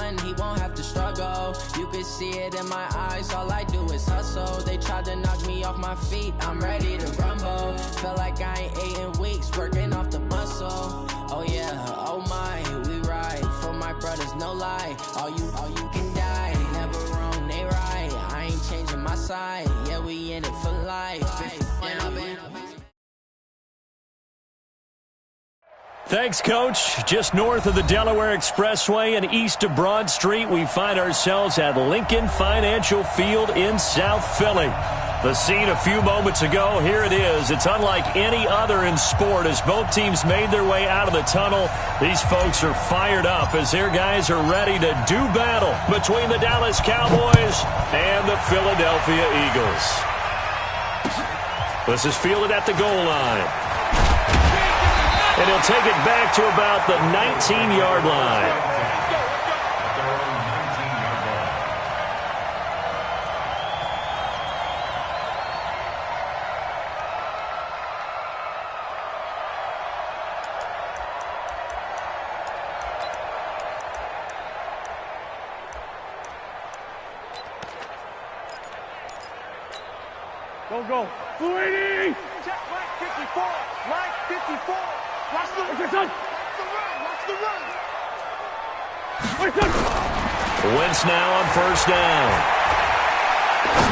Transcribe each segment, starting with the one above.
one, he won't have to struggle. You can see it in my eyes, all I do is hustle. They tried to knock me off my feet, I'm ready to rumble. Feel like I ain't ate in weeks, working off the muscle. Oh yeah, oh my, we ride for my brothers, no lie. All you can die, never wrong, they right. I ain't changing my side, yeah, we in it for life. Thanks, Coach. Just north of the Delaware Expressway and east of Broad Street, we find ourselves at Lincoln Financial Field in South Philly. The scene a few moments ago, here it is. It's unlike any other in sport as both teams made their way out of the tunnel. These folks are fired up as their guys are ready to do battle between the Dallas Cowboys and the Philadelphia Eagles. This is fielded at the goal line. And he'll take it back to about the 19-yard line. Go. Fluini! Check line 54. Line 54. Watch the run. Watch the run. Wentz now on first down.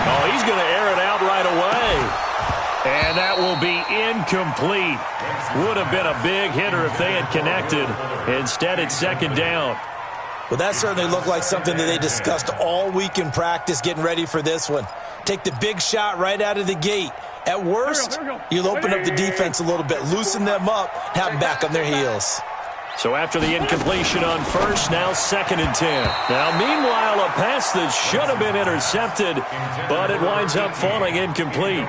Oh, he's going to air it out right away. And that will be incomplete. Would have been a big hitter if they had connected. Instead, it's second down. Well, that certainly looked like something that they discussed all week in practice getting ready for this one. Take the big shot right out of the gate. At worst, you'll open up the defense a little bit, loosen them up, have them back on their heels. So after the incompletion on first, now 2nd and 10. Now, meanwhile, a pass that should have been intercepted, but it winds up falling incomplete.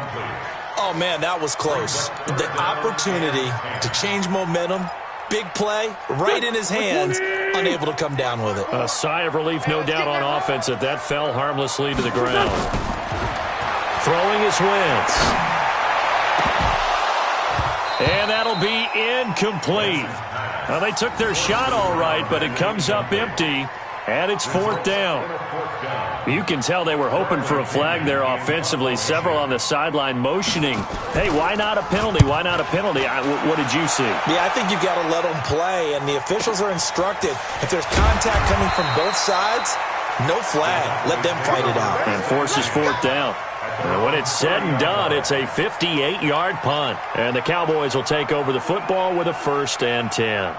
Oh, man, that was close. The opportunity to change momentum, big play, right in his hands, unable to come down with it. A sigh of relief, no doubt, on offense that that fell harmlessly to the ground. Throwing is Wentz. And that'll be incomplete. Well, they took their shot all right, but it comes up empty, and it's 4th down. You can tell they were hoping for a flag there offensively. Several on the sideline motioning. Hey, why not a penalty? Why not a penalty? What did you see? Yeah, I think you've got to let them play, and the officials are instructed. If there's contact coming from both sides, no flag. Let them fight it out. And forces 4th down. And when it's said and done, it's a 58-yard punt. And the Cowboys will take over the football with a 1st and 10.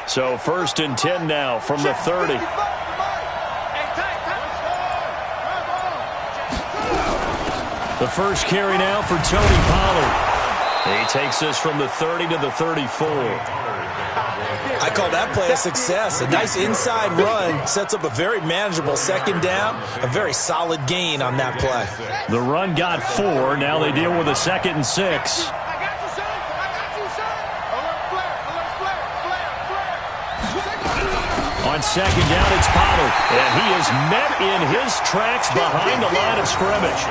So 1st and 10 now from the 30. The first carry now for Tony Pollard. He takes us from the 30 to the 34. I call that play a success. A nice inside run sets up a very manageable 2nd down. A very solid gain on that play. The run got 4. Now they deal with a 2nd and 6. On 2nd down, it's Pollard. And he is met in his tracks behind the line of scrimmage.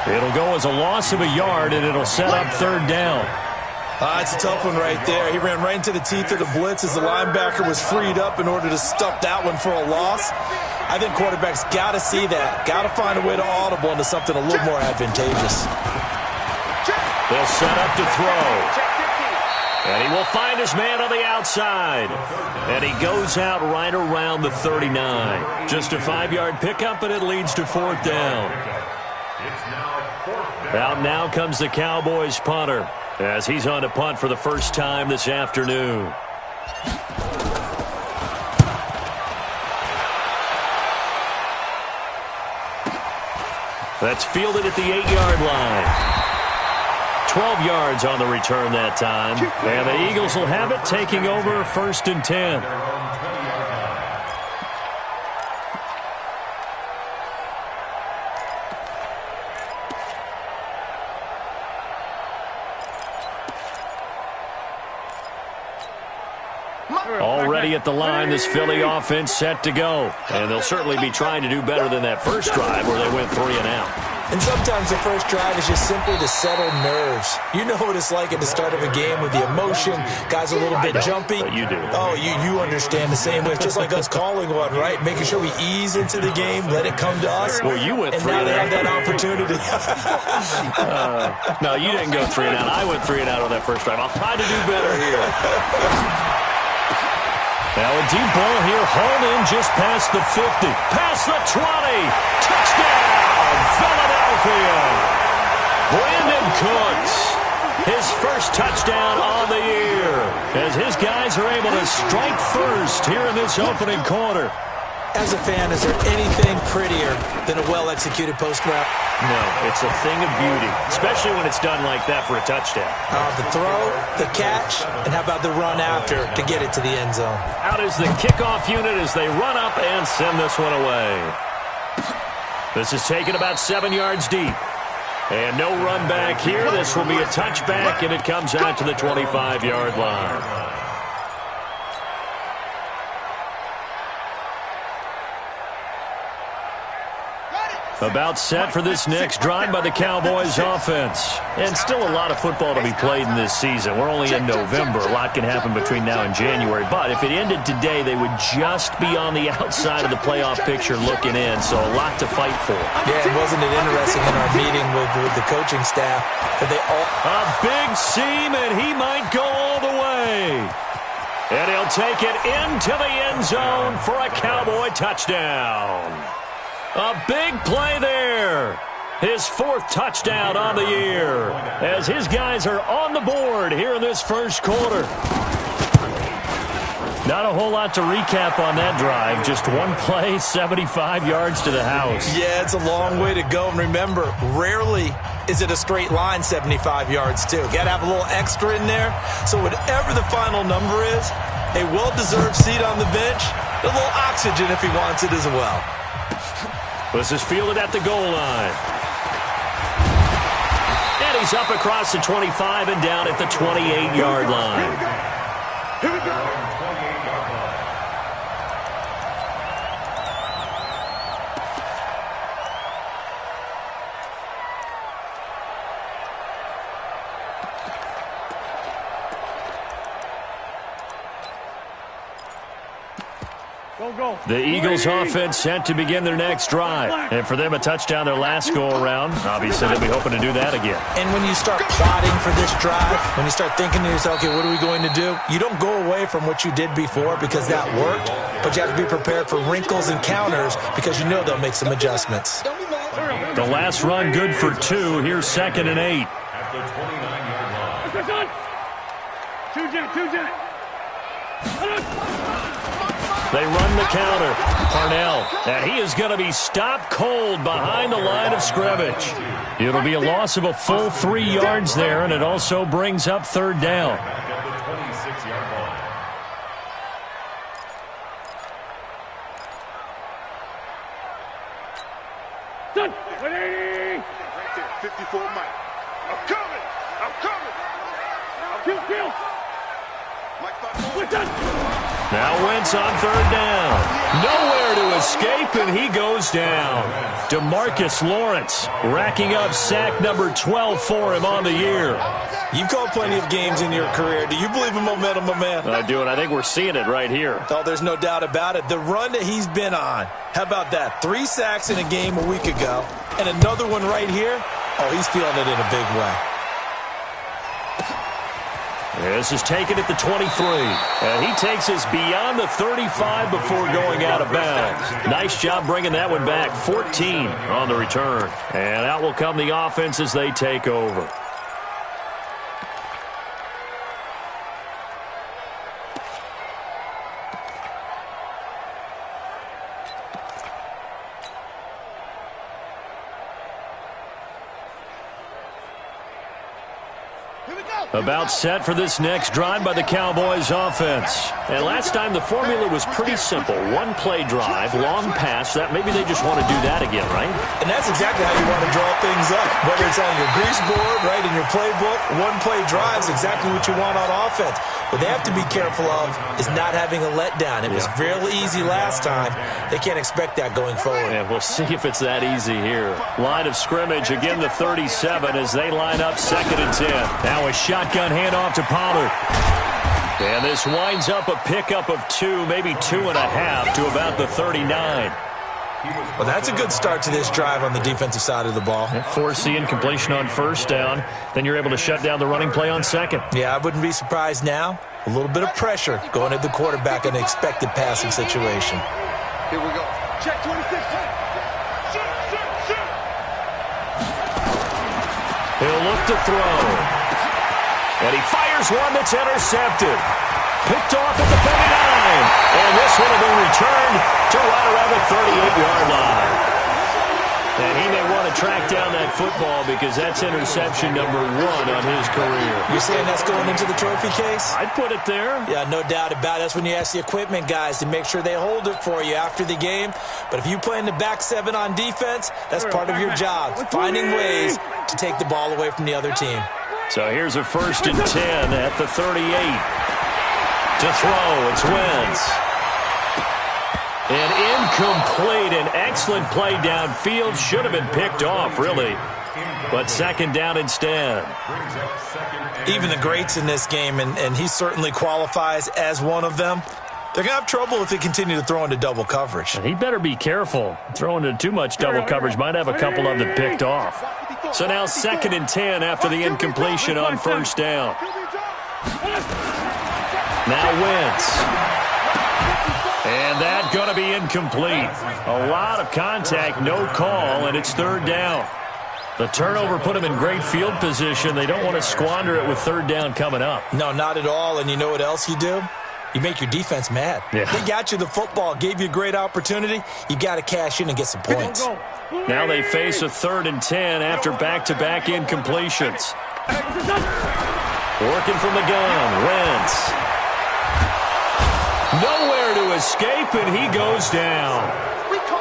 It'll go as a loss of a yard, and it'll set up 3rd down. It's a tough one right there. He ran right into the teeth of the blitz as the linebacker was freed up in order to stuff that one for a loss. I think quarterbacks got to see that. Got to find a way to audible into something a little more advantageous. They'll set up to throw. And he will find his man on the outside. And he goes out right around the 39. Just a 5-yard pickup, and it leads to 4th down. Out now comes the Cowboys punter as he's on to punt for the first time this afternoon. That's fielded at the 8-yard line. 12 yards on the return that time. And the Eagles will have it, taking over 1st and 10. Already at the line, this Philly offense set to go. And they'll certainly be trying to do better than that first drive where they went 3 and out. And sometimes the first drive is just simply to settle nerves. You know what it's like at the start of a game with the emotion. Guys a little bit jumpy. But you do. Oh, you understand the same way. It's just like us calling one, right? Making sure we ease into the game, let it come to us. Well, you went 3 and out. And now they have that opportunity. No, you didn't go 3 and out. I went 3 and out on that first drive. I'll try to do better here. Now a deep ball here, hauled in just past the 50. Past the 20. Touchdown, Philadelphia. Brandon Cooks, his first touchdown on the year, as his guys are able to strike first here in this opening quarter. As a fan, is there anything prettier than a well-executed post route? No, it's a thing of beauty, especially when it's done like that for a touchdown. The throw, the catch, and how about the run after to get it to the end zone? Out is the kickoff unit as they run up and send this one away. This is taken about 7 yards deep. And no run back here. This will be a touchback, and it comes out to the 25-yard line. About set for this next drive by the Cowboys offense. And still a lot of football to be played in this season. We're only in November. A lot can happen between now and January. But if it ended today, they would just be on the outside of the playoff picture looking in. So a lot to fight for. Yeah, and wasn't it interesting in our meeting with the coaching staff that they all... A big seam, and he might go all the way. And he'll take it into the end zone for a Cowboy touchdown. A big play there. His 4th touchdown on the year as his guys are on the board here in this first quarter. Not a whole lot to recap on that drive. Just one play, 75 yards to the house. Yeah, it's a long way to go. And remember, rarely is it a straight line 75 yards, too. Got to have a little extra in there. So whatever the final number is, a well-deserved seat on the bench, a little oxygen if he wants it as well. This is fielded at the goal line. And he's up across the 25 and down at the 28-yard line. Here we go. The Eagles offense set to begin their next drive. And for them, a touchdown their last go-around. Obviously, they'll be hoping to do that again. And when you start plotting for this drive, when you start thinking to yourself, okay, what are we going to do? You don't go away from what you did before because that worked, but you have to be prepared for wrinkles and counters because you know they'll make some adjustments. The last run good for 2. Here's 2nd and 8. They run the counter. Parnell, and he is going to be stopped cold behind the line of scrimmage. It'll be a loss of a full 3 yards there, and it also brings up 3rd down. Done. 54 Mike. I'm coming. Kill. We're done. Now Wentz on 3rd down. Nowhere to escape, and he goes down. DeMarcus Lawrence racking up sack number 12 for him on the year. You've called plenty of games in your career. Do you believe in momentum, my man? I do, and I think we're seeing it right here. Oh, there's no doubt about it. The run that he's been on. How about that? 3 sacks in a game a week ago, and another one right here. Oh, he's feeling it in a big way. This is taken at the 23. And he takes us beyond the 35 before going out of bounds. Nice job bringing that one back. 14 on the return. And out will come the offense as they take over. About set for this next drive by the Cowboys offense. And last time the formula was pretty simple. One play drive, long pass. That maybe they just want to do that again, right? And that's exactly how you want to draw things up. Whether it's on your grease board, right, in your playbook, one play drive is exactly what you want on offense. What they have to be careful of is not having a letdown. It was real easy last time. They can't expect that going forward. And we'll see if it's that easy here. Line of scrimmage, again the 37 as they line up 2nd and 10. Now a shotgun handoff to Pollard. And this winds up a pickup of 2, maybe 2.5 to about the 39. Well, that's a good start to this drive on the defensive side of the ball. Force the incompletion on 1st down. Then you're able to shut down the running play on 2nd. Yeah, I wouldn't be surprised now. A little bit of pressure going at the quarterback in an expected passing situation. Here we go. Check 26. Shoot. He'll look to throw. And he fires one that's intercepted. Picked off at the 39. And this one will be returned to right around the 38-yard line. And he may want to track down that football because that's interception number 1 on his career. You're saying that's going into the trophy case? I'd put it there. Yeah, no doubt about it. That's when you ask the equipment guys to make sure they hold it for you after the game. But if you play in the back 7 on defense, that's part of your job, finding ways to take the ball away from the other team. So here's a 1st and 10 at the 38. To throw, it's Wentz. And incomplete, an excellent play downfield. Should have been picked off, really. But 2nd down instead. Even the greats in this game, and he certainly qualifies as one of them, they're going to have trouble if they continue to throw into double coverage. And he better be careful. Throwing into too much double coverage might have a couple of them picked off. So now 2nd and 10 after the incompletion on 1st down. Now Wentz. And that going to be incomplete. A lot of contact, no call, and it's 3rd down. The turnover put them in great field position. They don't want to squander it with 3rd down coming up. No, not at all. And you know what else you do? You make your defense mad. Yeah. They got you the football, gave you a great opportunity. You got to cash in and get some points. Now they face a 3rd and 10 after back-to-back incompletions. Working from the gun, Wentz. Nowhere to escape, and he goes down.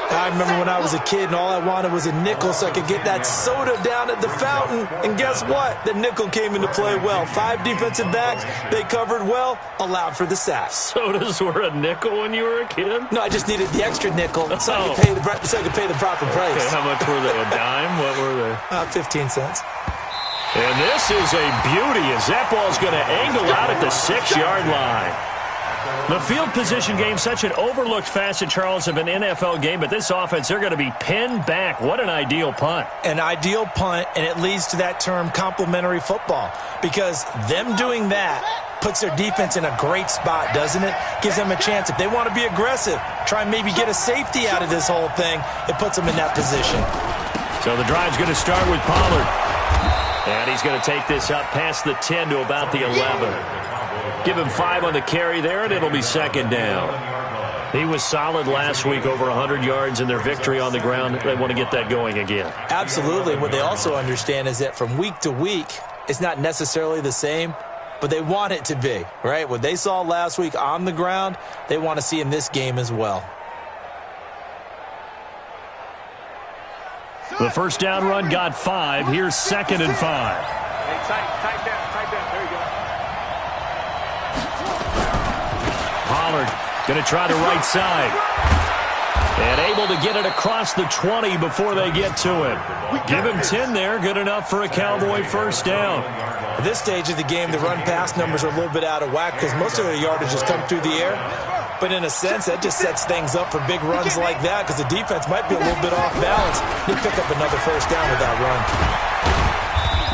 I remember when I was a kid and all I wanted was a nickel so I could get that soda down at the fountain. And guess what? The nickel came into play well. 5 defensive backs, they covered well, allowed for the sack. Sodas were a nickel when you were a kid? No, I just needed the extra nickel so I could pay the proper price. Okay, how much were they? A dime? What were they? 15 cents. And this is a beauty as that ball's going to angle out at the 6-yard line. The field position game, such an overlooked facet, Charles, of an NFL game, but this offense, they're going to be pinned back. What an ideal punt. An ideal punt, and it leads to that term complementary football, because them doing that puts their defense in a great spot, doesn't it? Gives them a chance. If they want to be aggressive, try and maybe get a safety out of this whole thing, it puts them in that position. So the drive's going to start with Pollard. And he's going to take this up past the 10 to about the 11. Give him 5 on the carry there, and it'll be 2nd down. He was solid last week, over 100 yards in their victory on the ground. They want to get that going again. Absolutely. What they also understand is that from week to week, it's not necessarily the same, but they want it to be, right? What they saw last week on the ground, they want to see in this game as well. The 1st down run got 5. Here's 2nd and 5. Hey, tight down. There you go. Pollard going to try the right side. And able to get it across the 20 before they get to him. Give him 10 there. Good enough for a Cowboy 1st down. At this stage of the game, the run-pass numbers are a little bit out of whack because most of their yardage has come through the air. But in a sense, that just sets things up for big runs like that because the defense might be a little bit off balance. They pick up another 1st down with that run.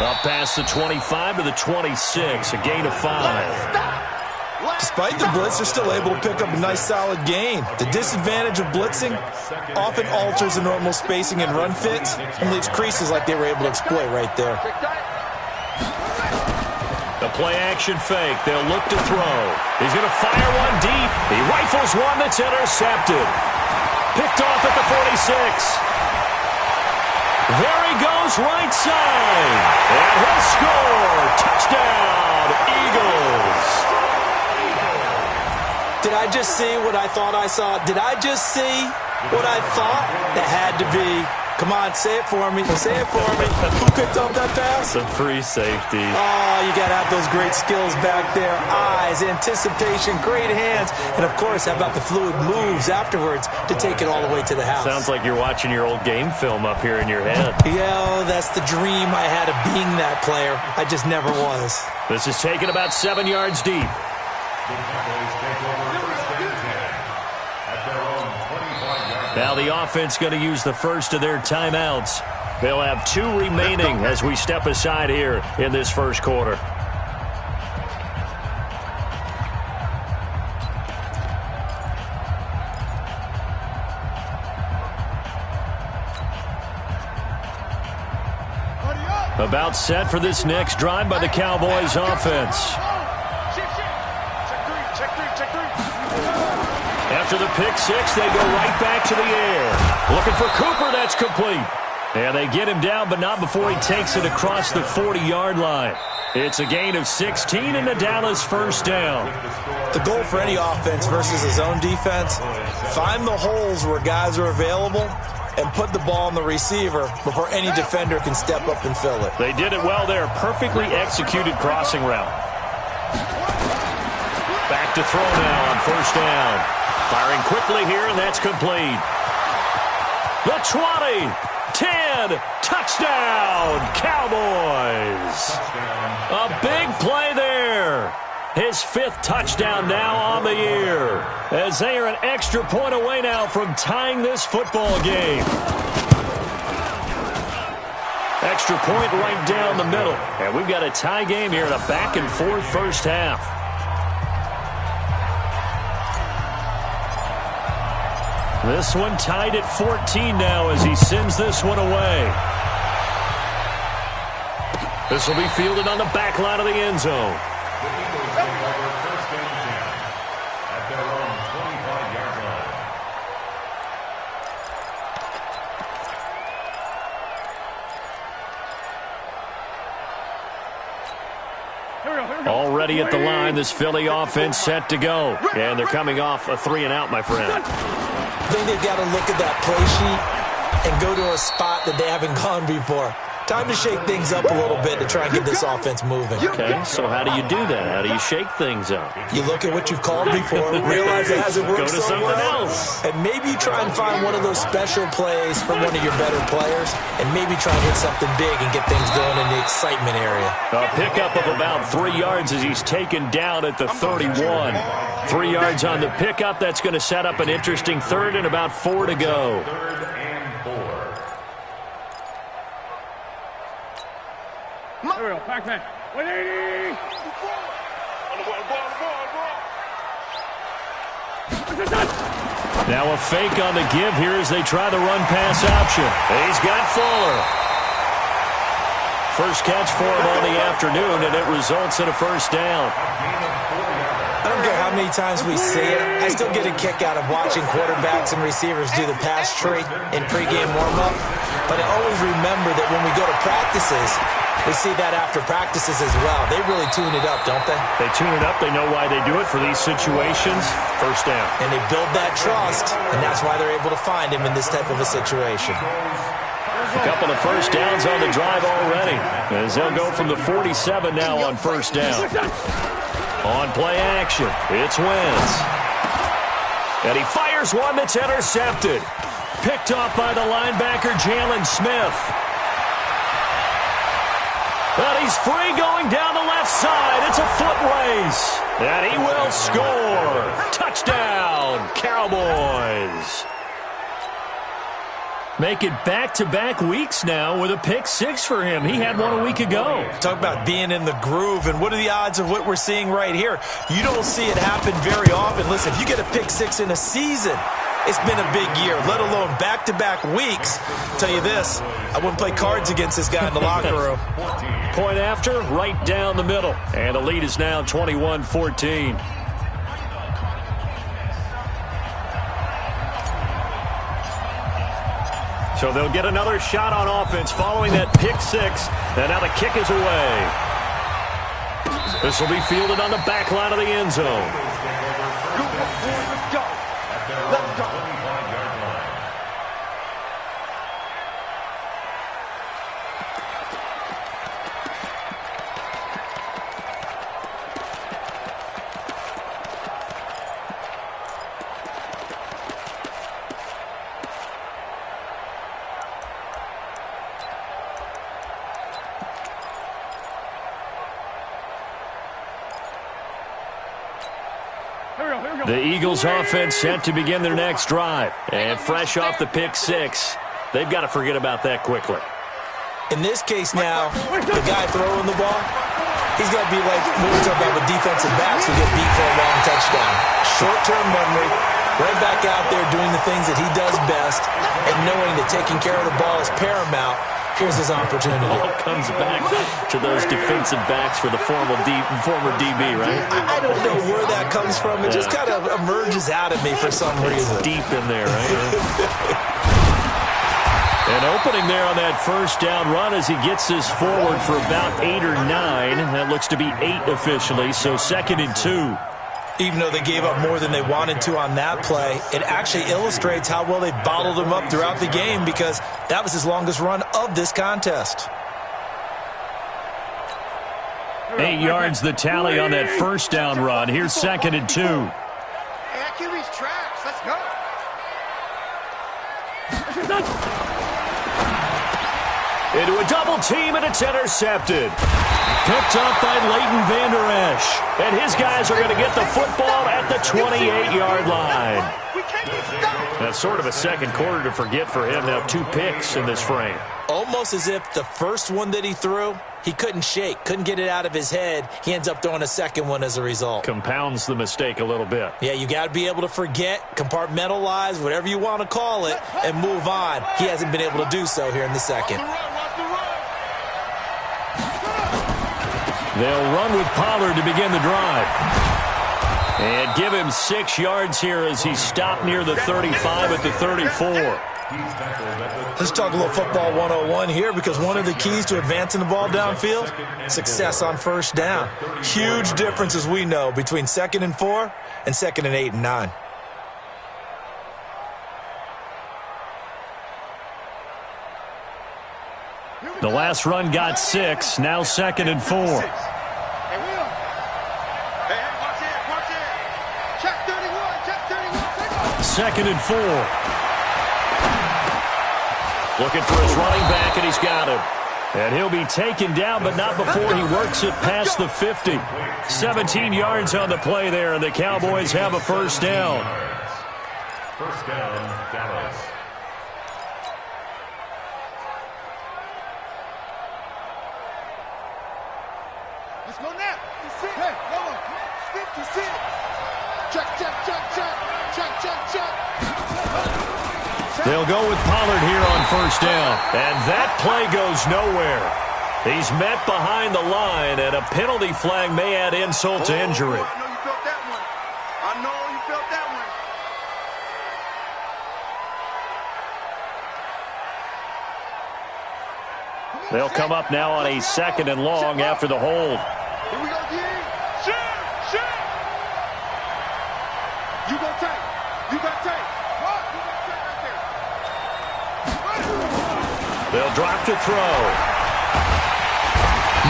Up past the 25 to the 26, a gain of 5. Despite the blitz, they're still able to pick up a nice solid gain. The disadvantage of blitzing often alters the normal spacing and run fits and leaves creases like they were able to exploit right there. The play-action fake. They'll look to throw. He's going to fire one deep. He rifles one that's intercepted. Picked off at the 46. There he goes right side. And he'll score. Touchdown, Eagles. Did I just see what I thought I saw? Did I just see what I thought? That had to be. Come on, say it for me. Say it for me. Who picked up that pass? It's a free safety. Oh, you got to have those great skills back there. Eyes, anticipation, great hands. And, of course, how about the fluid moves afterwards to take it all the way to the house? Sounds like you're watching your old game film up here in your head. Yeah, that's the dream I had of being that player. I just never was. This is taken about 7 yards deep. Now the offense going to use the first of their timeouts. They'll have 2 remaining as we step aside here in this first quarter. About set for this next drive by the Cowboys offense. After the pick six, they go right back to the air. Looking for Cooper, that's complete. And they get him down, but not before he takes it across the 40-yard line. It's a gain of 16 and a Dallas first down. The goal for any offense versus a zone defense, find the holes where guys are available and put the ball on the receiver before any defender can step up and fill it. They did it well there. Perfectly executed crossing route. Back to throw now on first down. Firing quickly here, and that's complete. The 20, 10, touchdown, Cowboys. A big play there. His 5th touchdown now on the year, as they are an extra point away now from tying this football game. Extra point right down the middle. And we've got a tie game here in a back-and-forth first half. This one tied at 14 now as he sends this one away. This will be fielded on the back line of the end zone. Already at the line, this Philly offense set to go. And they're coming off a 3-and-out, my friend. I think they've got to look at that play sheet and go to a spot that they haven't gone before. Time to shake things up a little bit to try and get this offense moving. Okay, so how do you do that? How do you shake things up? You look at what you've called before, realize it hasn't worked so something well, else. And maybe you try and find one of those special plays from one of your better players, and maybe try and hit something big and get things going in the excitement area. A pickup of about 3 yards as he's taken down at the 31. 3 yards on the pickup. That's going to set up an interesting third and about 4 to go. There we go, Pac-Man. 180! Now a fake on the give here as they try the run-pass option. He's got Fuller. First catch for him on the afternoon, and it results in a first down. I don't care how many times we see it. I still get a kick out of watching quarterbacks and receivers do the pass tree in pregame warm-up. But I always remember that when we go to practices, we see that after practices as well. They really tune it up, don't they? They tune it up. They know why they do it for these situations. First down. And they build that trust, and that's why they're able to find him in this type of a situation. A couple of first downs on the drive already, as they'll go from the 47 now on first down. On play action, it's Wentz. And he fires one that's intercepted. Picked off by the linebacker, Jalen Smith. But he's free going down the left side. It's a foot race. And he will score. Touchdown, Cowboys. Make it back-to-back weeks now with a pick six for him. He had one a week ago. Talk about being in the groove, and what are the odds of what we're seeing right here? You don't see it happen very often. Listen, if you get a pick six in a season, it's been a big year, let alone back-to-back weeks. I'll tell you this, I wouldn't play cards against this guy in the locker room. Point after, right down the middle. And the lead is now 21-14. So they'll get another shot on offense following that pick six. And now the kick is away. This will be fielded on the back line of the end zone. Let's go. Let's go. The Eagles offense set to begin their next drive. And fresh off the pick six, they've got to forget about that quickly. In this case now, the guy throwing the ball, he's got to be like what we talk about with defensive backs who get beat for a long touchdown. Short-term memory, right back out there doing the things that he does best, and knowing that taking care of the ball is paramount. Here's his opportunity. All comes back to those defensive backs for the former DB, right? I don't know where that comes from. It just kind of emerges out of me for some reason. It's deep in there, right? And opening there on that first down run as he gets this forward for about 8 or 9. That looks to be 8 officially, so 2nd and 2. Even though they gave up more than they wanted to on that play, it actually illustrates how well they bottled him up throughout the game because that was his longest run of this contest. 8 yards the tally on that first down run. Here's 2nd and 2. Hey, I can reach tracks. Let's go. Into a double team, and it's intercepted. Picked up by Leighton Vander Esch. And his guys are going to get the football at the 28-yard line. That's sort of a second quarter to forget for him. Now 2 picks in this frame. Almost as if the first one that he threw, he couldn't shake, couldn't get it out of his head. He ends up throwing a second one as a result. Compounds the mistake a little bit. Yeah, you got to be able to forget, compartmentalize, whatever you want to call it, and move on. He hasn't been able to do so here in the second. They'll run with Pollard to begin the drive. And give him 6 yards here as he's stopped near the 35 at the 34. Let's talk a little football 101 here because one of the keys to advancing the ball downfield, success on first down. Huge difference, as we know, between 2nd and 4 and 2nd and 8 and 9. The last run got 6, now 2nd and 4. Hey, Will. Hey, watch it, watch it. Check 31, check 31. 2nd and 4. Looking for his running back, and he's got him. And he'll be taken down, but not before he works it past the 50. 17 yards on the play there, and the Cowboys have a first down. First down, Dallas. Let's go now. Hey, come on. 56. Check, check, check, check. Check, check, check. They'll go with Pollard here on first down. And that play goes nowhere. He's met behind the line, and a penalty flag may add insult to injury. I know you felt that one. I know you felt that one. They'll come up now on a 2nd and long after the hold. Here we go, D. Shoot! Shoot! You got tape. You got tape. What? You got tape right there. They'll drop to throw.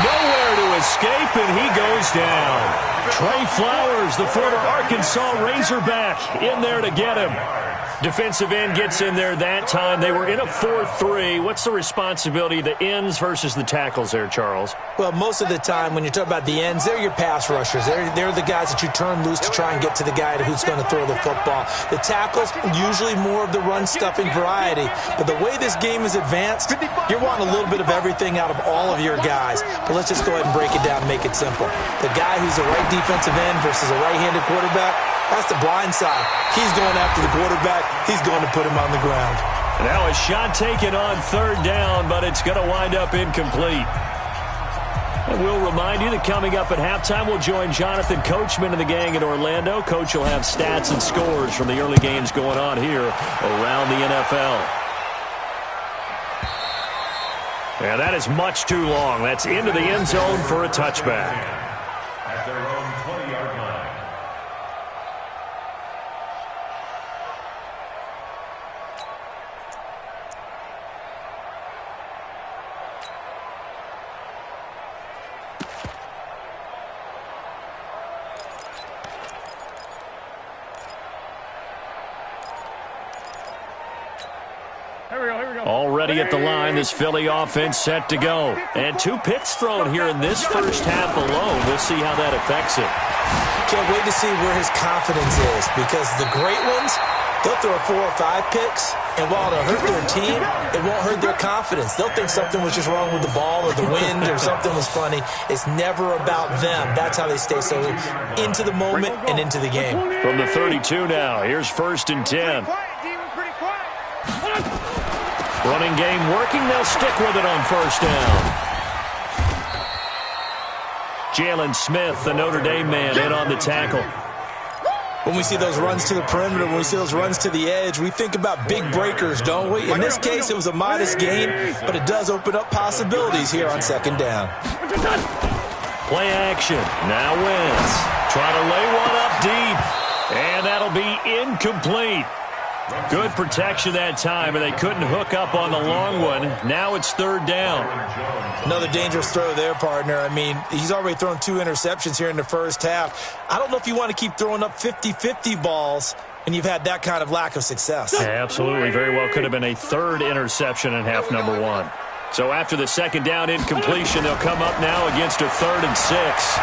Nowhere to escape, and he goes down. Trey Flowers, the former Arkansas Razorback, in there to get him. Defensive end gets in there that time. They were in a 4-3. What's the responsibility of the ends versus the tackles there, Charles? Well, most of the time when you talk about the ends, they're your pass rushers. They're the guys that you turn loose to try and get to the guy who's going to throw the football. The tackles, usually more of the run-stuffing variety. But the way this game is advanced, you're wanting a little bit of everything out of all of your guys. But let's just go ahead and break it down and make it simple. The guy who's a right defensive end versus a right-handed quarterback, that's the blind side. He's going after the quarterback. He's going to put him on the ground. Now a shot taken on 3rd down, but it's going to wind up incomplete. And we'll remind you that coming up at halftime, we'll join Jonathan Coachman and the gang in Orlando. Coach will have stats and scores from the early games going on here around the NFL. Yeah, that is much too long. That's into the end zone for a touchback. At their own 20-yard line. Already at the line, this Philly offense set to go. And 2 picks thrown here in this first half alone. We'll see how that affects it. Can't wait to see where his confidence is, because the great ones, they'll throw 4 or 5 picks, and while it'll hurt their team, it won't hurt their confidence. They'll think something was just wrong with the ball or the wind or something was funny. It's never about them. That's how they stay so into the moment and into the game. From the 32 now, here's 1st and 10. Running game working. They'll stick with it on 1st down. Jalen Smith, the Notre Dame man, in on the tackle. When we see those runs to the perimeter, when we see those runs to the edge, we think about big breakers, don't we? In this case, it was a modest gain, but it does open up possibilities here on 2nd down. Play action. Now Wentz. Trying to lay one up deep. And that'll be incomplete. Good protection that time, and they couldn't hook up on the long one. Now it's 3rd down. Another dangerous throw there, partner. I mean, he's already thrown 2 interceptions here in the first half. I don't know if you want to keep throwing up 50-50 balls and you've had that kind of lack of success. Yeah, absolutely. Very well could have been a 3rd interception in half number 1. So after the 2nd down incompletion, they'll come up now against a 3rd and 6.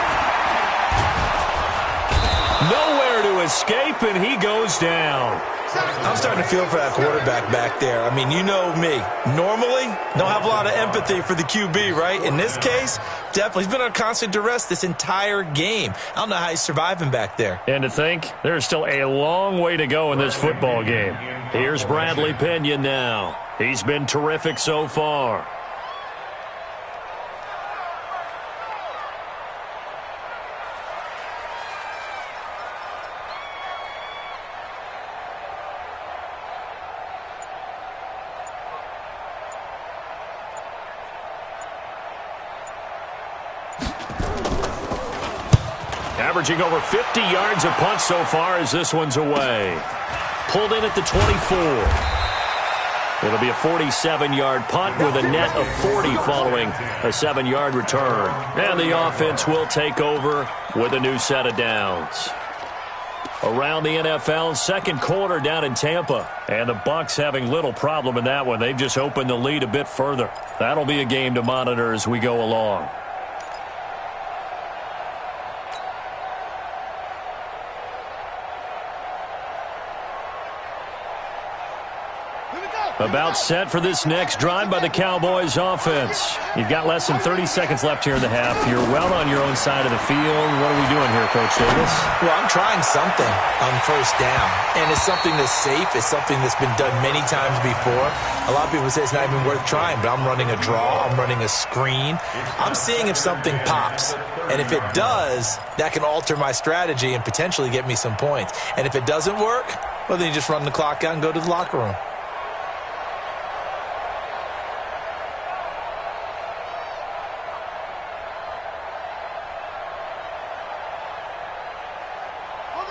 Nowhere to escape, and he goes down. I'm starting to feel for that quarterback back there. I mean, you know me. Normally, don't have a lot of empathy for the QB, right? In this case, definitely. He's been on constant duress this entire game. I don't know how he's surviving back there. And to think, there's still a long way to go in this football game. Here's Bradley Pinion now. He's been terrific so far. Averaging over 50 yards a punt so far as this one's away. Pulled in at the 24. It'll be a 47-yard punt with a net of 40 following a 7-yard return. And the offense will take over with a new set of downs. Around the NFL, 2nd quarter down in Tampa. And the Bucs having little problem in that one. They've just opened the lead a bit further. That'll be a game to monitor as we go along. About set for this next drive by the Cowboys offense. You've got less than 30 seconds left here in the half. You're well on your own side of the field. What are we doing here, Coach Davis? Well, I'm trying something on 1st down. And it's something that's safe. It's something that's been done many times before. A lot of people say it's not even worth trying, but I'm running a draw. I'm running a screen. I'm seeing if something pops. And if it does, that can alter my strategy and potentially get me some points. And if it doesn't work, well, then you just run the clock out and go to the locker room.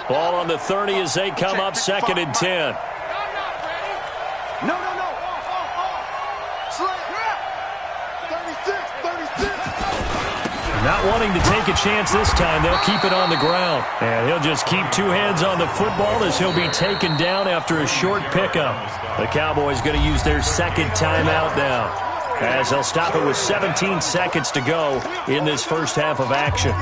Ball on the 30 as they come up 2nd and 10. No. Slip. 36. Not wanting to take a chance this time, they'll keep it on the ground. And he'll just keep 2 hands on the football as he'll be taken down after a short pickup. The Cowboys going to use their 2nd timeout now, as they'll stop it with 17 seconds to go in this first half of action.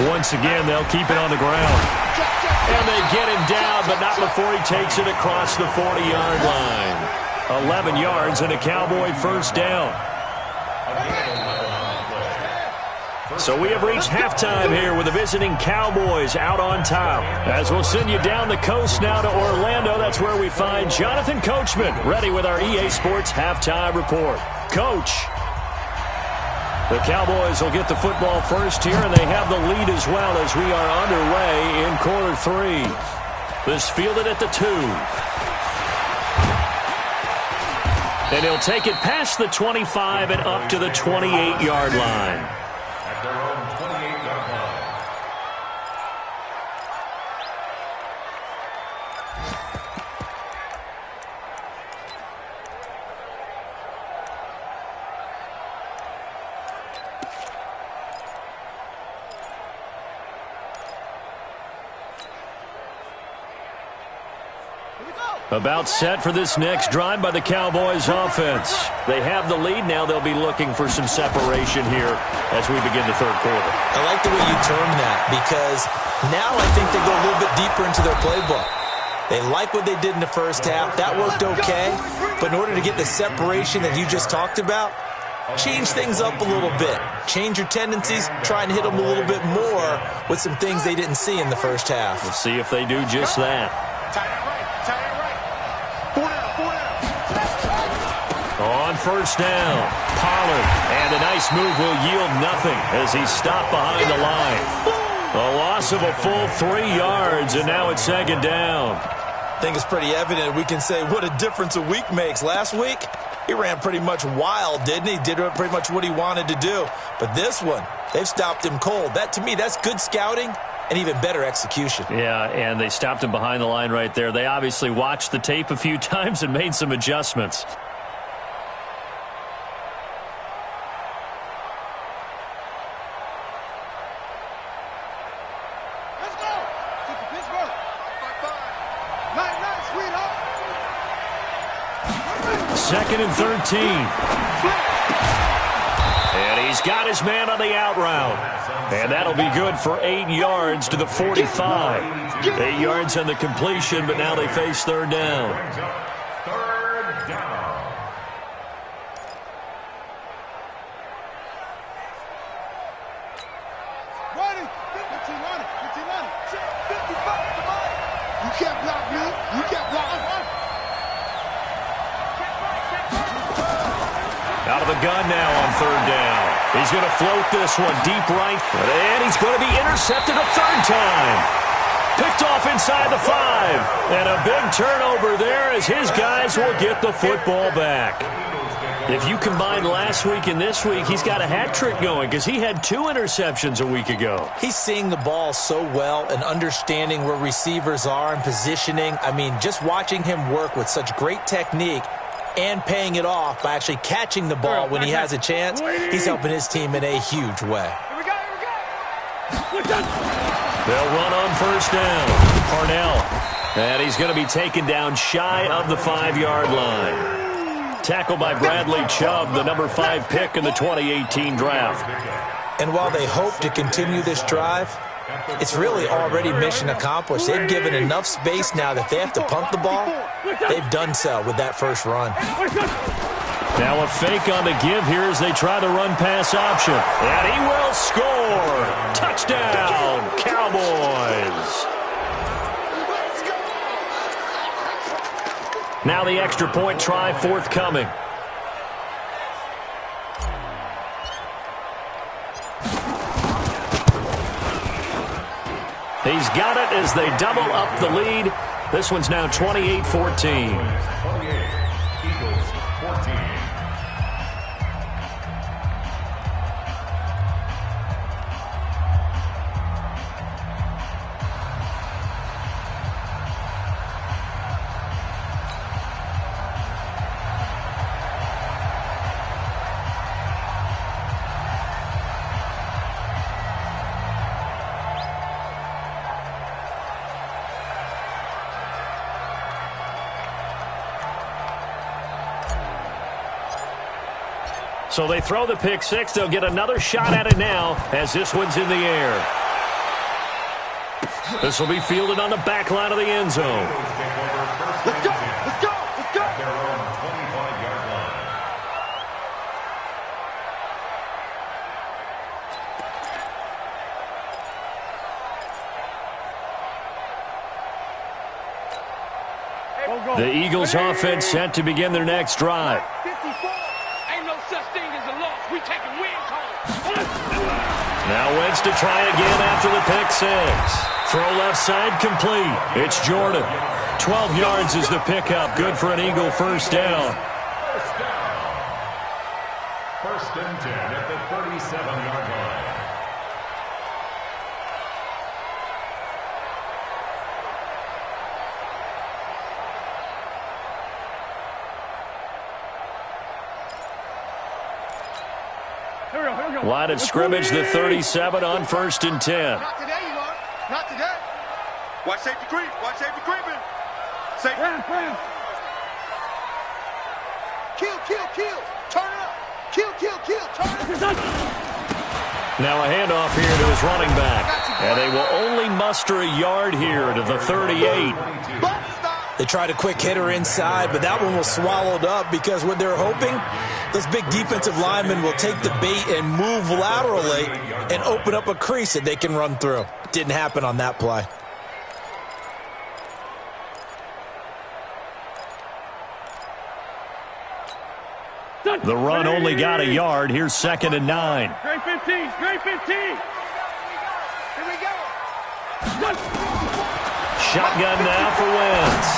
Once again, they'll keep it on the ground. And they get him down, but not before he takes it across the 40-yard line. 11 yards and a Cowboy 1st down. So we have reached halftime here with the visiting Cowboys out on top. As we'll send you down the coast now to Orlando, that's where we find Jonathan Coachman ready with our EA Sports halftime report. Coach, the Cowboys will get the football first here, and they have the lead as well as we are underway in quarter 3. This fielded at the 2. And he'll take it past the 25 and up to the 28-yard line. At their own 28-yard line. About set for this next drive by the Cowboys offense. They have the lead. Now they'll be looking for some separation here as we begin the third quarter. I like the way you term that, because now I think they go a little bit deeper into their playbook. They like what they did in the first half. That worked okay. But in order to get the separation that you just talked about, change things up a little bit. Change your tendencies. Try and hit them a little bit more with some things they didn't see in the first half. We'll see if they do just that. On first down, Pollard, and a nice move will yield nothing as he's stopped behind the line. A loss of a full 3 yards, and now it's second down. I think it's pretty evident. We can say what a difference a week makes. Last week, he ran pretty much wild, didn't he? Did pretty much what he wanted to do. But this one, they've stopped him cold. That, to me, that's good scouting and even better execution. Yeah, and they stopped him behind the line right there. They obviously watched the tape a few times and made some adjustments. Second and 13. And he's got his man on the out route. And that'll be good for 8 yards to the 45. 8 yards on the completion, but now they face third down. Third down. Running. 15 running. 15 running. 55. You can't block me. You can't block me. Out of the gun now on third down. He's going to float this one deep right, and he's going to be intercepted a third time. Picked off inside the 5, and a big turnover there as his guys will get the football back. If you combine last week and this week, he's got a hat trick going because he had 2 interceptions a week ago. He's seeing the ball so well and understanding where receivers are and positioning. I mean, just watching him work with such great technique and paying it off by actually catching the ball when he has a chance, he's helping his team in a huge way. They'll run on first down. Parnell. And he's going to be taken down shy of the 5-yard line. Tackled by Bradley Chubb, the number 5 pick in the 2018 draft. And while they hope to continue this drive, it's really already mission accomplished. They've given enough space now that they have to punt the ball. They've done so with that first run. Now a fake on the give here as they try the run-pass option. And he will score. Touchdown, Cowboys. Now the extra point try forthcoming. He's got it as they double up the lead. This one's now 28-14. 28, Eagles 14. So they throw the pick six. They'll get another shot at it now as this one's in the air. This will be fielded on the back line of the end zone. Let's go. Let's go. Let's go. Their own 25-yard line. The Eagles offense set to begin their next drive. Ain't no such thing as a loss. We taking wins home. Now Wentz to try again after the pick six. Throw left side complete. It's Jordan. 12 yards is the pickup. Good for an Eagle first down. First and 10 at the 37-yard line. Line of scrimmage, the 37 on first and 10. Not today, you are. Not today. Watch safety creep. Watch safety creeping. Safety. Kill. Turn it up. Kill. Turn it up. Now a handoff here to his running back. And they will only muster a yard here to the 38. They tried a quick hitter inside, but that one was swallowed up because what they're hoping, those big defensive linemen will take the bait and move laterally and open up a crease that they can run through. Didn't happen on that play. The run only got a yard. Here's second and 9. Straight 15. Here we go. Shotgun now for Wentz.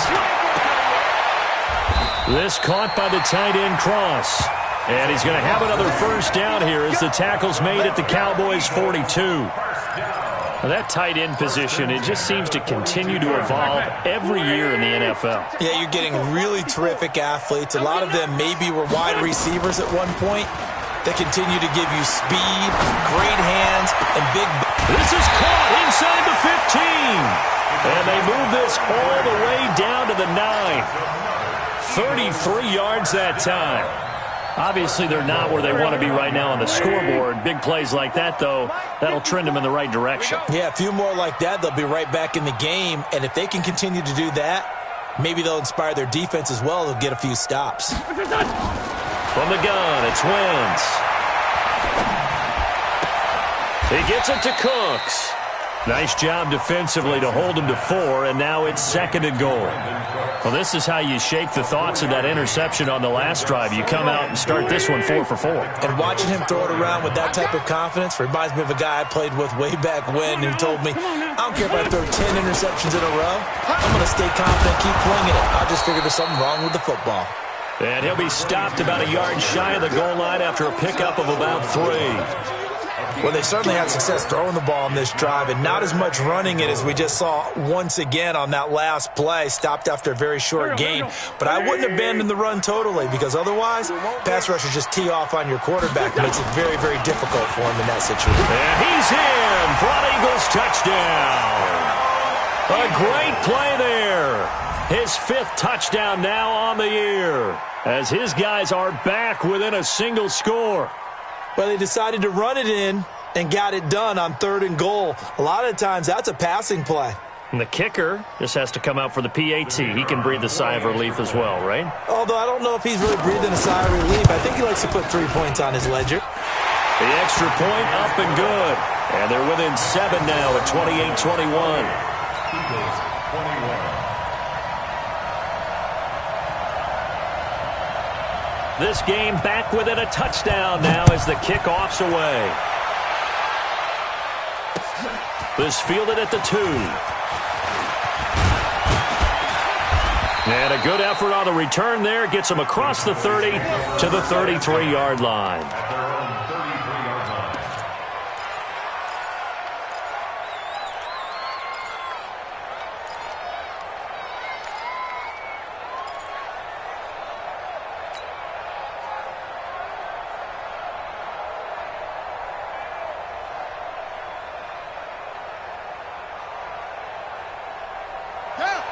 This caught by the tight end Cross. And he's going to have another first down here as the tackle's made at the Cowboys' 42. That tight end position, it just seems to continue to evolve every year in the NFL. Yeah, you're getting really terrific athletes. A lot of them maybe were wide receivers at one point. They continue to give you speed, great hands, and big... This is caught inside the 15. And they move this all the way down to the 9. 33 yards that time. Obviously, they're not where they want to be right now on the scoreboard. Big plays like that, though, that'll trend them in the right direction. Yeah, a few more like that, they'll be right back in the game. And if they can continue to do that, maybe they'll inspire their defense as well. They'll get a few stops. From the gun, it's Wentz. He gets it to Cooks. Nice job defensively to hold him to 4, and now it's second and goal. Well, this is how you shake the thoughts of that interception on the last drive. You come out and start this one 4 for 4. And watching him throw it around with that type of confidence reminds me of a guy I played with way back when who told me, I don't care if I throw 10 interceptions in a row. I'm going to stay confident, keep flinging it. I just figured there's something wrong with the football. And he'll be stopped about a yard shy of the goal line after a pickup of about 3. Well, they certainly had success throwing the ball in this drive and not as much running it as we just saw once again on that last play. Stopped after a very short gain. But I wouldn't abandon the run totally because otherwise, pass rushers just tee off on your quarterback. It makes it very, very difficult for him in that situation. And he's in for an Eagles touchdown. A great play there. His 5th touchdown now on the year as his guys are back within a single score. Well, they decided to run it in and got it done on 3rd and goal. A lot of times, that's a passing play. And the kicker just has to come out for the PAT. He can breathe a sigh of relief as well, right? Although I don't know if he's really breathing a sigh of relief. I think he likes to put 3 points on his ledger. The extra point up and good. And they're within 7 now at 28-21. Eagles 21. This game back within a touchdown now as the kickoff's away. This fielded at the 2. And a good effort on the return there. Gets him across the 30 to the 33-yard line. At their own 33-yard line.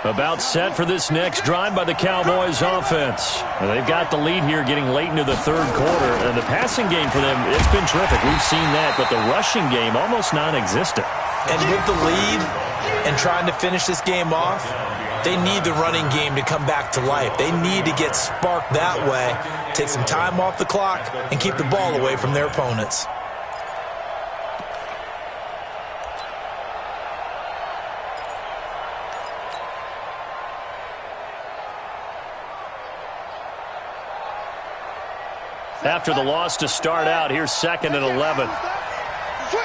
About set for this next drive by the Cowboys offense. And they've got the lead here getting late into the 3rd quarter. And the passing game for them, it's been terrific. We've seen that. But the rushing game, almost non-existent. And with the lead and trying to finish this game off, they need the running game to come back to life. They need to get sparked that way, take some time off the clock, and keep the ball away from their opponents. after the loss to start out. Here's 2nd and 11. Switch.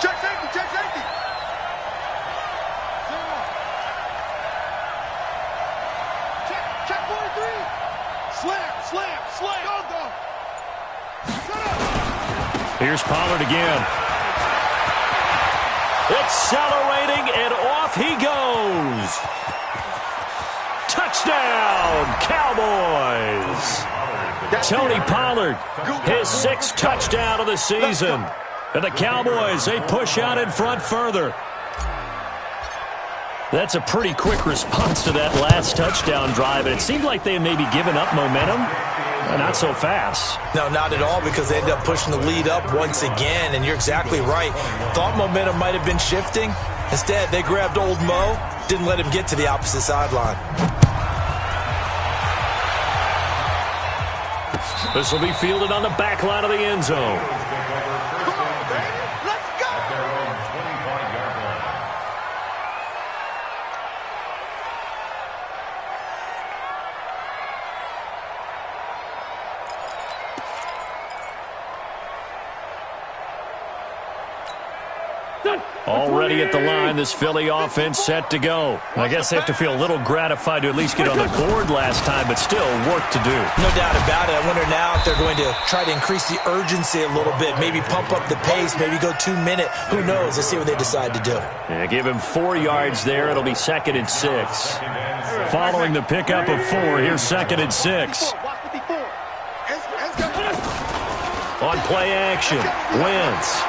Check safety. Check 43. Slam. Go. Here's Pollard again. Accelerating, and off he goes. Touchdown, Cowboys. Tony Pollard, his 6th touchdown of the season. And the Cowboys, they push out in front further. That's a pretty quick response to that last touchdown drive, and it seemed like they had maybe given up momentum. Not so fast. No, not at all, because they ended up pushing the lead up once again, and you're exactly right. Thought momentum might have been shifting. Instead, they grabbed old Mo, didn't let him get to the opposite sideline. This will be fielded on the back line of the end zone. Come on, baby. Let's go. Already at the line, this Philly offense set to go. I guess they have to feel a little gratified to at least get on the board last time, but still work to do. No doubt about it. I wonder now if they're going to try to increase the urgency a little bit, maybe pump up the pace, maybe go 2-minute. Who knows? Let's see what they decide to do. Yeah, give him 4 yards there. It'll be 2nd and 6. Following the pickup of 4, here's 2nd and 6. On play action, Wentz.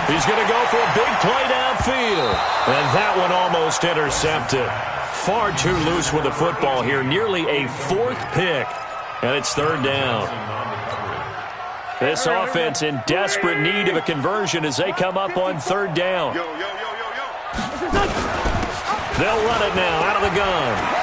He's going to go for a big play downfield. And that one almost intercepted. Far too loose with the football here. Nearly a 4th pick. And it's 3rd down. This offense in desperate need of a conversion as they come up on 3rd down. They'll run it now out of the gun.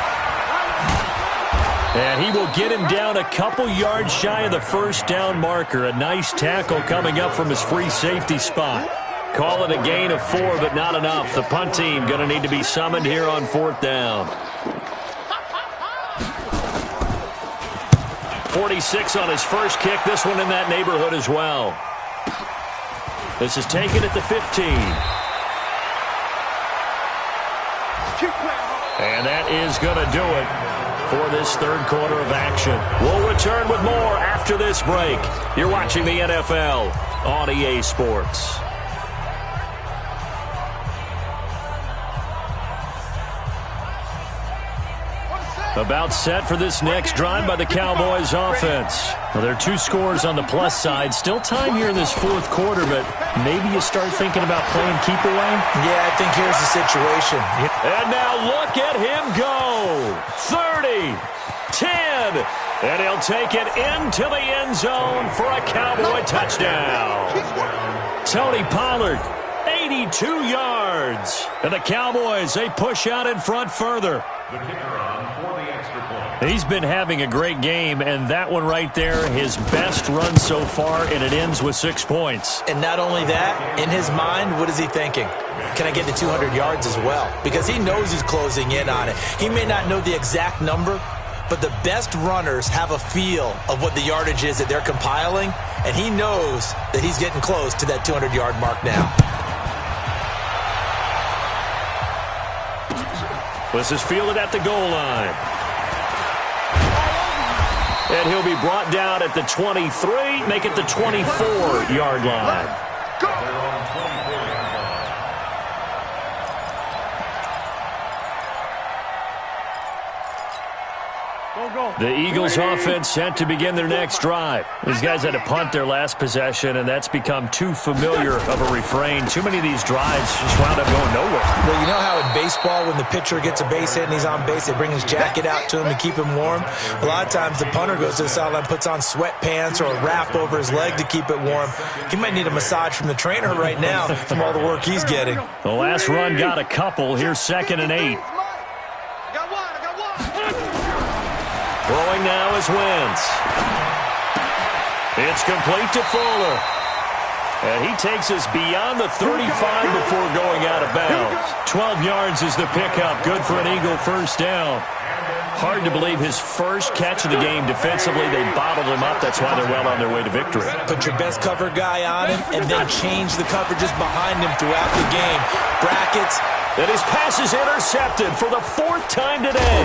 And he will get him down a couple yards shy of the 1st down marker. A nice tackle coming up from his free safety spot. Call it a gain of 4, but not enough. The punt team going to need to be summoned here on 4th down. 46 on his first kick. This one in that neighborhood as well. This is taken at the 15. And that is going to do it for this 3rd quarter of action. We'll return with more after this break. You're watching the NFL on EA Sports. About set for this next drive by the Cowboys offense. Well, there are 2 scores on the plus side. Still time here in this 4th quarter, but maybe you start thinking about playing keep away? Yeah, I think here's the situation. And now look at him go. 30, 10, and he'll take it into the end zone for a Cowboy touchdown. Tony Pollard, 82 yards. And the Cowboys, they push out in front further. The kicker on for the extra point. He's been having a great game, and that one right there, his best run so far, and it ends with 6 points. And not only that, in his mind, what is he thinking? Can I get to 200 yards as well? Because he knows he's closing in on it. He may not know the exact number, but the best runners have a feel of what the yardage is that they're compiling, and he knows that he's getting close to that 200-yard mark now. This is fielded at the goal line. And he'll be brought down at the 23, make it the 24-yard line. The Eagles offense set to begin their next drive. These guys had to punt their last possession, and that's become too familiar of a refrain. Too many of these drives just wound up going nowhere. Well, you know how in baseball, when the pitcher gets a base hit and he's on base, they bring his jacket out to him to keep him warm? A lot of times the punter goes to the sideline, puts on sweatpants or a wrap over his leg to keep it warm. He might need a massage from the trainer right now from all the work he's getting. The last run got a couple. Here's 2nd and 8. Throwing now is Wentz. It's complete to Fuller. And he takes us beyond the 35 before going out of bounds. 12 yards is the pickup. Good for an Eagle 1st down. Hard to believe his first catch of the game defensively. They bottled him up. That's why they're well on their way to victory. Put your best cover guy on him and then change the coverages behind him throughout the game. Brackets. And his pass is intercepted for the 4th time today.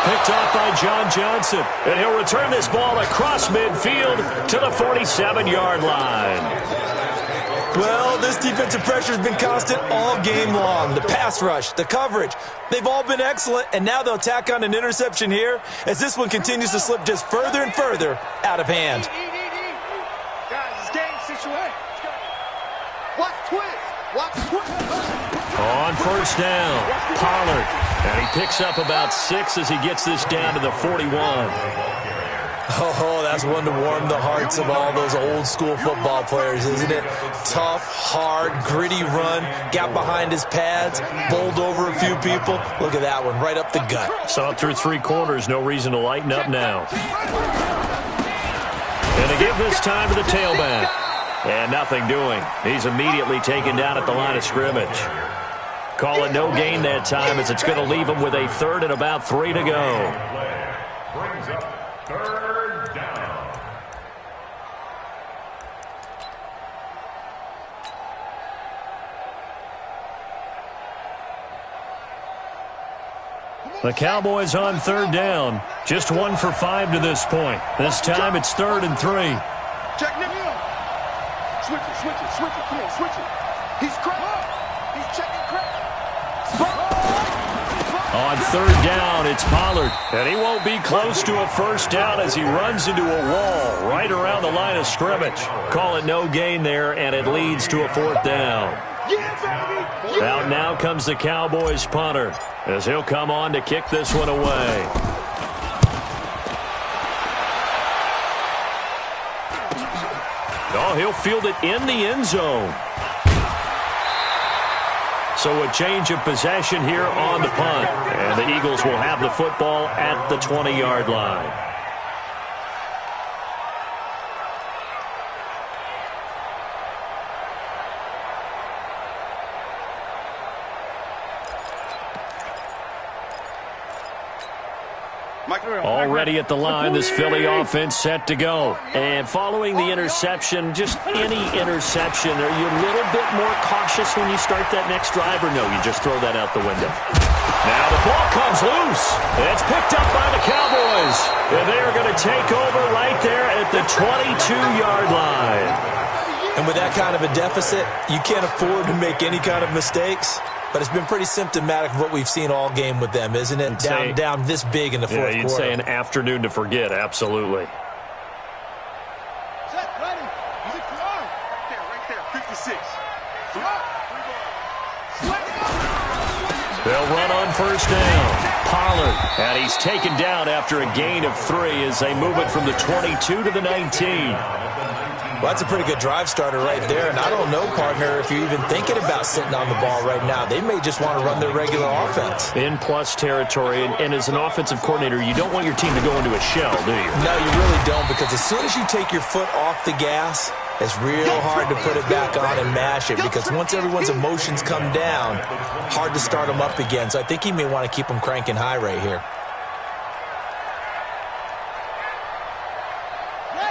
Picked off by John Johnson. And he'll return this ball across midfield to the 47-yard line. Well, this defensive pressure has been constant all game long. The pass rush, the coverage, they've all been excellent, and now they'll tack on an interception here as this one continues to slip just further and further out of hand. Guys, it's game situation. Watch twist. Watch twist. On first down, Pollard. And he picks up about 6 as he gets this down to the 41. Oh, that's one to warm the hearts of all those old-school football players, isn't it? Tough, hard, gritty run, got behind his pads, bowled over a few people. Look at that one, right up the gut. Saw it through 3 quarters, no reason to lighten up now. And they give this time to the tailback. And nothing doing. He's immediately taken down at the line of scrimmage. Call it no gain that time as it's going to leave him with a 3rd and about 3 to go. Brings up 3rd down. The Cowboys on 3rd down. Just 1 for 5 to this point. This time it's 3rd and 3. Check Nick. Switch it. Come on, switch it. He's cracked. He's checking crack. On 3rd down, it's Pollard. And he won't be close to a first down as he runs into a wall right around the line of scrimmage. Call it no gain there, and it leads to a 4th down. Yeah, baby. Yeah. Out now comes the Cowboys punter as he'll come on to kick this one away. Oh, he'll field it in the end zone. So a change of possession here on the punt. And the Eagles will have the football at the 20-yard line. Already at the line, this Philly offense set to go. And following the interception, just any interception, are you a little bit more cautious when you start that next drive, or no, you just throw that out the window? Now the ball comes loose. It's picked up by the Cowboys. And they are going to take over right there at the 22-yard line. And with that kind of a deficit, you can't afford to make any kind of mistakes. But it's been pretty symptomatic of what we've seen all game with them, isn't it? Down this big in the fourth quarter. You'd say an afternoon to forget, absolutely. Set, ready. Is it clear? Right there, 56. They'll run on first down. Pollard, and he's taken down after a gain of 3 as they move it from the 22 to the 19. Well, that's a pretty good drive starter right there, and I don't know, partner, if you're even thinking about sitting on the ball right now. They may just want to run their regular offense. In plus territory, and as an offensive coordinator, you don't want your team to go into a shell, do you? No, you really don't, because as soon as you take your foot off the gas, it's real hard to put it back on and mash it, because once everyone's emotions come down, hard to start them up again. So I think he may want to keep them cranking high right here.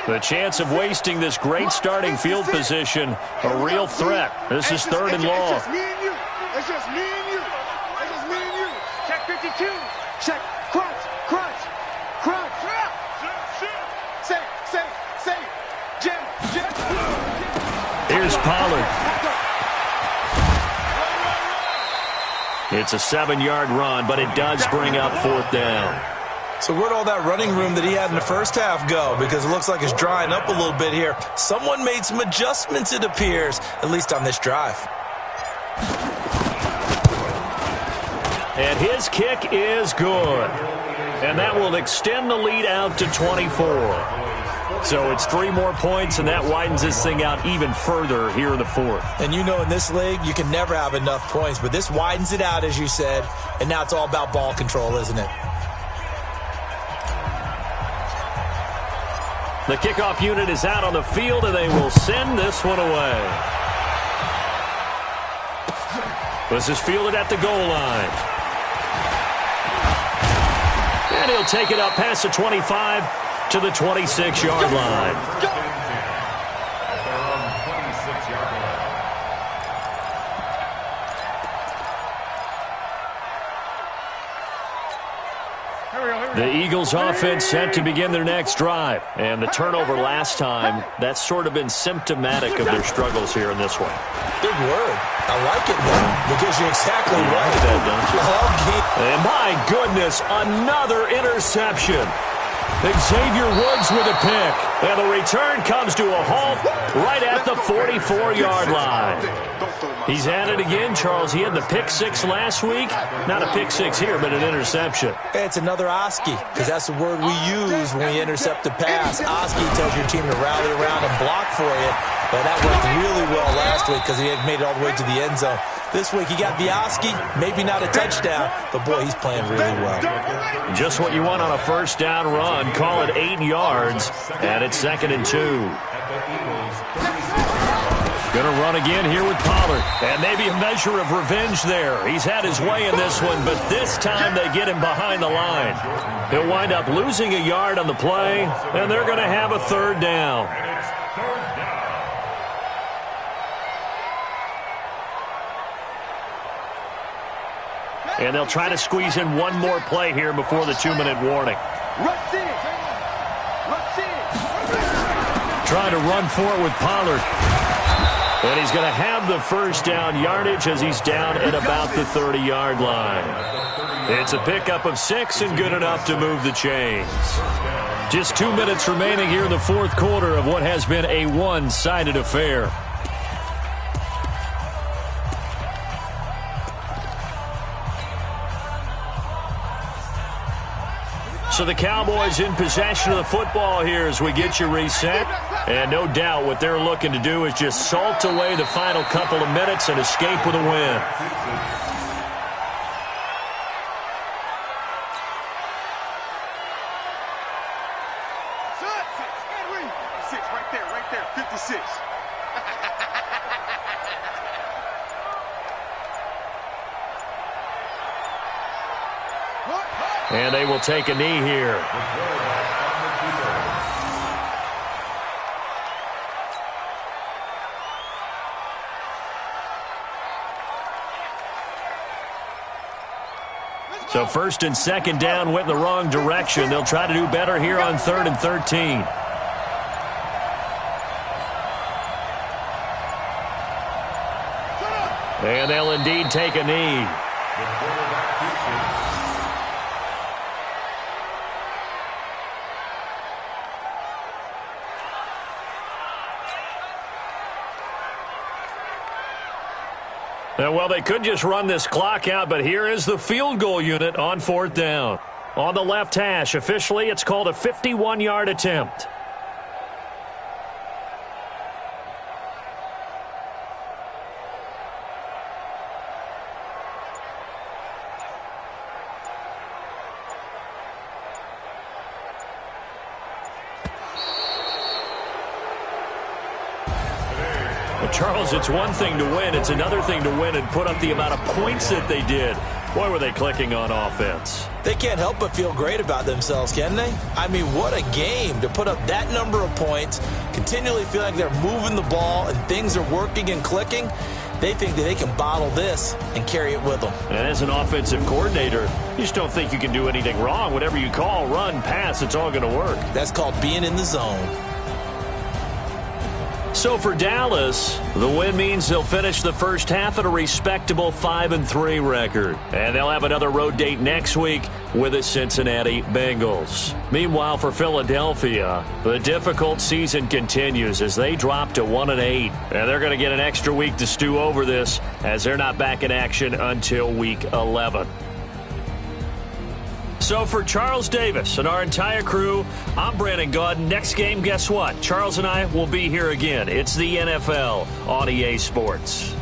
The chance of wasting this great starting field position, a real threat. This is 3rd and long. It's just me and you. It's just me and you. It's just me and you. Check 52. Check. Crunch. Say. Jim. Here's Pollard. It's a 7-yard run, but it does bring up 4th down. So where'd all that running room that he had in the first half go? Because it looks like it's drying up a little bit here. Someone made some adjustments, it appears, at least on this drive. And his kick is good. And that will extend the lead out to 24. So it's 3 more points, and that widens this thing out even further here in the 4th. And you know in this league, you can never have enough points. But this widens it out, as you said. And now it's all about ball control, isn't it? The kickoff unit is out on the field, and they will send this one away. This is fielded at the goal line. He'll take it up past the 25 to the 26-yard line. At their own 26-yard line. The Eagles offense set to begin their next drive. And the turnover last time, that's sort of been symptomatic of their struggles here in this one. Big word. I like it, though, because you're exactly right. That, don't you? And my goodness, another interception. Xavier Woods with a pick. And the return comes to a halt right at the 44-yard line. He's at it again, Charles. He had the pick six last week. Not a pick six here, but an interception. It's another Oski, because that's the word we use when we intercept a pass. Oski tells your team to rally around and block for you. But that worked really well last week because he had made it all the way to the end zone. This week he got the Oski, maybe not a touchdown, but boy, he's playing really well. Just what you want on a first down run. Call it 8 yards, and it's 2nd and 2. Going to run again here with Pollard. And maybe a measure of revenge there. He's had his way in this one, but this time they get him behind the line. He'll wind up losing a yard on the play, and they're going to have a 3rd down. And they'll try to squeeze in one more play here before the 2-minute warning. Trying to run for it with Pollard. And he's going to have the first down yardage as he's down at about the 30-yard line. It's a pickup of 6 and good enough to move the chains. Just 2 minutes remaining here in the 4th quarter of what has been a one-sided affair. So the Cowboys in possession of the football here as we get you reset. And no doubt what they're looking to do is just salt away the final couple of minutes and escape with a win. Right there, 56. And they will take a knee here. So 1st and 2nd down went in the wrong direction. They'll try to do better here on 3rd and 13. And they'll indeed take a knee. Well, they could just run this clock out, but here is the field goal unit on 4th down. On the left hash, officially, it's called a 51-yard attempt. Charles, it's one thing to win. It's another thing to win and put up the amount of points that they did. Boy, were they clicking on offense. They can't help but feel great about themselves, can they? I mean, what a game to put up that number of points, continually feel like they're moving the ball and things are working and clicking. They think that they can bottle this and carry it with them. And as an offensive coordinator, you just don't think you can do anything wrong. Whatever you call, run, pass, it's all going to work. That's called being in the zone. So for Dallas, the win means they'll finish the first half at a respectable 5-3 record. And they'll have another road date next week with the Cincinnati Bengals. Meanwhile, for Philadelphia, the difficult season continues as they drop to 1-8. And they're going to get an extra week to stew over this as they're not back in action until week 11. So for Charles Davis and our entire crew, I'm Brandon Gaudin. Next game, guess what? Charles and I will be here again. It's the NFL on EA Sports.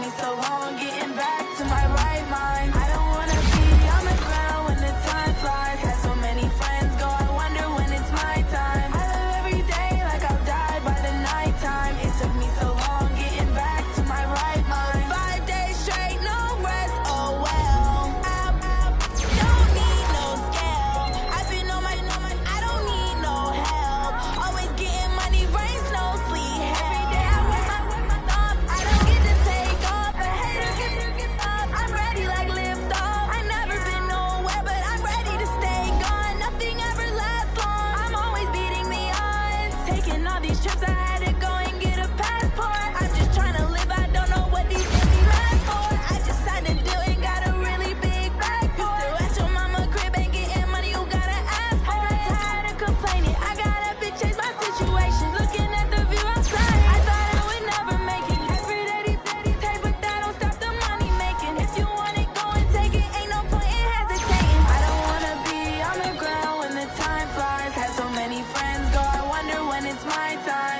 me so long getting back to my right mind. I don't wanna be on the ground when the time flies. Had so many friends go, I wonder when it's my time. I live every day like I'll die by the nighttime. It took me so long getting back to my right mind. 5 days straight, no rest, oh well. I don't need no scale. I've been on my, I don't need no help. Always getting money, rain, snow, sleet, every day I work my thumb. I don't get to take off, the haters get up. I'm ready like lift off. I never been nowhere, but I'm ready to stay gone. Nothing ever lasts long. I'm always beating the odds. Taking all these trips, I had to go and get a passport. I'm just trying to live, I don't know what these things last for. I just signed a deal and got a really big bag for it. Still at your mama crib, ain't getting money, you gotta ask for it. I got tired of complaining, I got up and changed my situation. Looking at the view outside, I thought I would never make it. Every day these take, but that don't stop the money making. If you want it, go and take it, ain't no point in hesitating. I don't wanna be on the ground when the time flies. Had so many friends go, I wonder when it's my time.